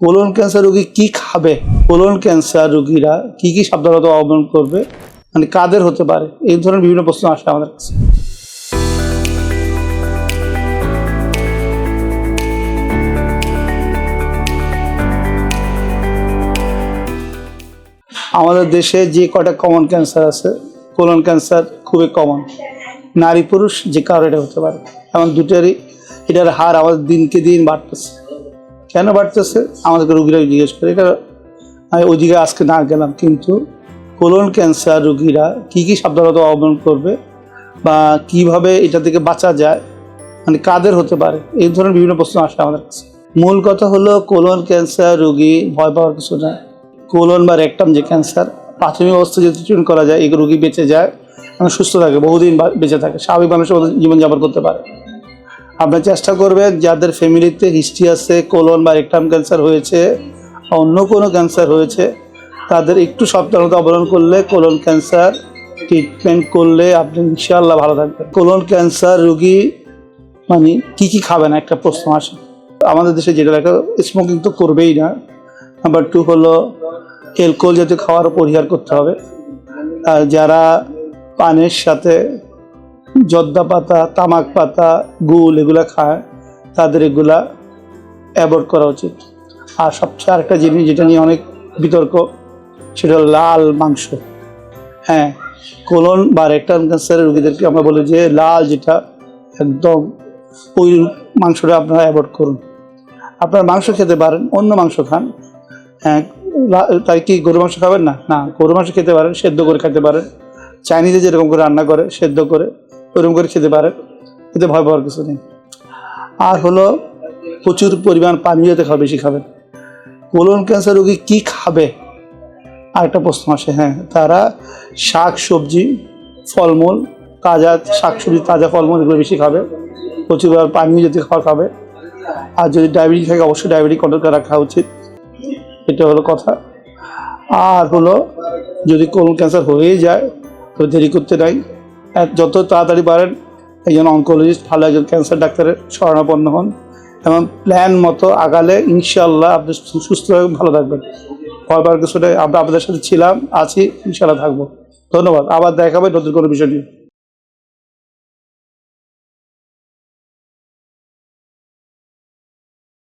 Colon cancer রোগী কি খাবে, কোলন ক্যান্সার রোগীরা কি কি সাবধানতা অবলম্বন করবে, মানে কাদের হতে পারে, এই ধরনের বিভিন্ন প্রশ্ন আসে আমাদের কাছে। আমাদের দেশে যে কয়টা কমন ক্যান্সার আছে, কোলন ক্যান্সার খুবই কমন। নারী পুরুষ যে কারো এটা হতে পারে, এমন দুটারই এটার হার আমাদের দিনকে দিন বাড়তেছে। কেন বাড়তেছে আমাদেরকে রোগীরা জিজ্ঞেস করে, এটা আমি ওই দিকে আজকে না গেলাম, কিন্তু কোলন ক্যান্সার রোগীরা কী কী সাবধানতা অবলম্বন করবে বা কিভাবে এটা থেকে বাঁচা যায়, মানে কাদের হতে পারে, এই ধরনের বিভিন্ন প্রশ্ন আসে আমাদের কাছে। মূল কথা হলো, কোলন ক্যান্সার রোগী ভয় পাওয়ার কিছু না। কোলন বা রেকটাম যে ক্যান্সার, প্রাথমিক অবস্থায় যদি ট্রিটমেন্ট করা যায়, এই রোগী বেঁচে যায় এবং সুস্থ থাকে, বহুদিন বেঁচে থাকে, স্বাভাবিক মানুষের মতো জীবনযাপন করতে পারে। আপনার চেষ্টা করবেন যাদের ফ্যামিলিতে হিস্ট্রি আছে কোলন বা রেকটাম ক্যান্সার হয়েছে, অন্য কোনো ক্যান্সার হয়েছে, তাদের একটু সাবধানতা অবলম্বন করলে, কোলন ক্যান্সার ট্রিটমেন্ট করলে আপনি ইনশাআল্লাহ ভালো থাকবেন। কোলন ক্যান্সার রোগী মানে কী কী খাবে না, একটা প্রশ্ন আসে আমাদের দেশে, যেটা দেখা স্মোকিং তো করবেই না। নাম্বার 2 হলো অ্যালকোহল জাতীয় খাওয়ার পরিহার করতে হবে। আর যারা পানের সাথে জর্দা পাতা, তামাক পাতা, গুল এগুলা খায়, তাদের এগুলা অ্যাভয়েড করা উচিত। আর সবচেয়ে আরেকটা জিনিস যেটা নিয়ে অনেক বিতর্ক, সেটা লাল মাংস। হ্যাঁ, কোলন বা রেকটাম ক্যান্সারের রোগীদেরকে আমরা বলি যে লাল যেটা, একদম ওই মাংসটা আপনারা অ্যাভয়েড করুন। আপনারা মাংস খেতে পারেন, অন্য মাংস খান। হ্যাঁ, তাই কি গরু মাংস খাবেন না? না, গরু মাংস খেতে পারেন, সেদ্ধ করে খেতে পারেন। চাইনিজে যেরকম করে রান্না করে, সেদ্ধ করে ওরকম করে খেতে পারেন, এতে ভয় পাওয়ার কিছু নেই। আর হলো প্রচুর পরিমাণ পানি যাতে বেশি খাবেন। কোলন ক্যান্সার রোগী কী খাবে আরেকটা প্রশ্ন আসে। হ্যাঁ, তারা শাক সবজি, ফলমূল, তাজা শাক সবজি, তাজা ফলমূল এগুলো বেশি খাবে, প্রচুর পরিমাণ পানি জাতীয় খাবার খাবে। আর যদি ডায়াবেটিস থাকে, অবশ্যই ডায়াবেটিস কন্ট্রোল করে রাখা উচিত, এটা হলো কথা। আর হলো যদি কোলন ক্যান্সার হয়ে যায় তো দেরি করতে নাই, যত তাড়াতাড়ি পারেন একজন অনকোলজিস্ট, ভালো একজন ক্যান্সার ডাক্তারের শরণাপন্ন হন এবং প্ল্যান মতো আগালে ইনশাআল্লাহ আপনি সুস্থ হয়ে ভালো থাকবেন। ভয় পাওয়ার কিছুটা, আমরা আপনাদের সাথে ছিলাম, আছি, ইনশাআল্লাহ থাকবো। ধন্যবাদ। আবার দেখা হবে নতুন কোনো বিষয় নিয়ে।